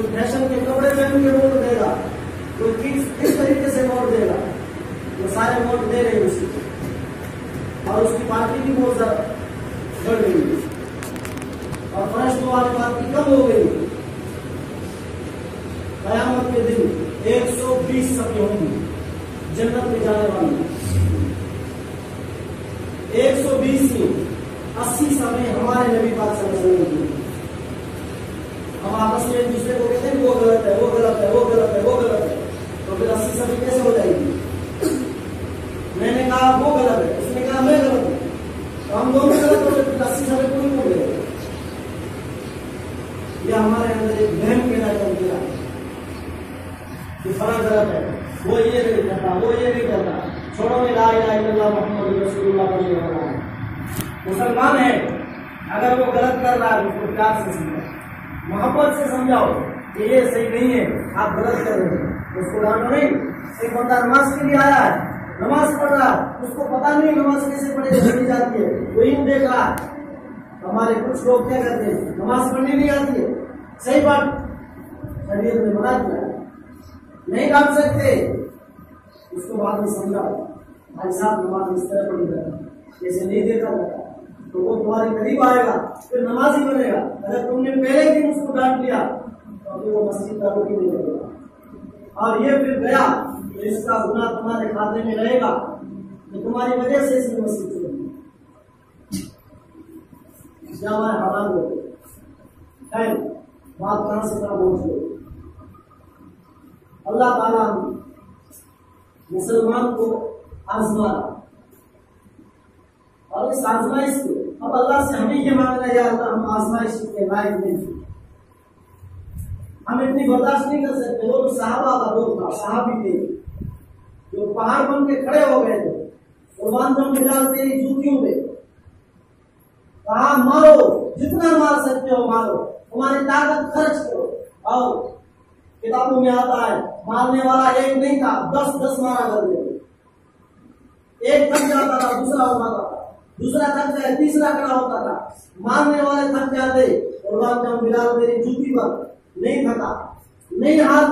कोई फैशन के कपड़े पहन के वोट देगा, कोई किस तरीके से वोट देगा, वो सारे वोट दे रहे हैं उसी को, और उसकी पार्टी भी बहुत ज्यादा बढ़ गई है और फरिश्तों वाली पार्टी कम हो गई। कयामत के दिन 120 सभी होंगी जन्नत में जाने वाली, 120 नहीं 80 समय हमारे नबी पाक सल्लल्लाहु अलैहि वसल्लम की। हम आपस में एक दूसरे को कहते हैं वो गलत है, वो गलत है, वो गलत है, वो गलत है, तो फिर 80 सभी कैसे हो जाएगी? मैंने कहा वो गलत है, उसने कहा मैं गलत हूं, तो हम दोनों गलत हो गए, 80 सभी पूरी हो गए। यह हमारे अंदर एक वहम पैदा कर दिया कि फला गलत है, वो ये नहीं करता, वो ये नहीं करता, छोड़ो में ला इलाहा इल्लल्लाह मुहम्मद रसूलुल्लाह पढ़ने वाला है। मुसलमान है, अगर वो गलत कर रहा है उसको प्यार से समझाओ, मोहब्बत से समझाओ कि ये सही नहीं है, आप गलत कर रहे हैं, उसको डांटो नहीं। एक बंदा नमाज के लिए आया है, नमाज पढ़ रहा है, उसको पता नहीं नमाज कैसे पढ़ी जाती है, वो यूं देख रहा है। हमारे कुछ लोग क्या करते हैं, नमाज पढ़नी नहीं आती है, सही बात शरीयत में मना किया, नहीं डांट सकते, उसको बाद में समझाओ भाई साहब नमाज इस तरह पढ़ी जाती, जैसे नहीं देखा जाता, तो वो तुम्हारे करीब आएगा, फिर नमाज ही बनेगा। अगर तुमने पहले दिन उसको डांट लिया तो फिर वो मस्जिद का रुख ही नहीं बनेगा, और ये फिर गया तो इसका गुनाह तुम्हारे खाते में रहेगा, तो तुम्हारी वजह से इसमें मस्जिद चलेगी, हमारे हवाल हो गए। बात कहां से कहां पहुंच गई? अल्लाह ताला मुसलमान को आजमा, और इस आजमाइश को अब अल्लाह से हमें ये मांगना है, या अल्लाह हम आजमाइश के लायक नहीं, हम इतनी बर्दाश्त नहीं कर सकते। वो तो सहाबा का दौर था, सहाबी थे जो पहाड़ बन के खड़े हो गए थे, कुर्बान जम बिलाल तेरी जूतियों में कहा मारो, जितना मार सकते हो मारो, तुम्हारी ताकत खर्च करो। और किताबों में आता है मारने वाला एक नहीं था, 10-10 मारा करते थे, एक थक जाता था दूसरा मारता था, दूसरा थक जाए तीसरा खड़ा होता था, मारने वाले थक जाते, कुर्बान जम बिलाल तेरी जूती पर नहीं थका, नहीं हाथ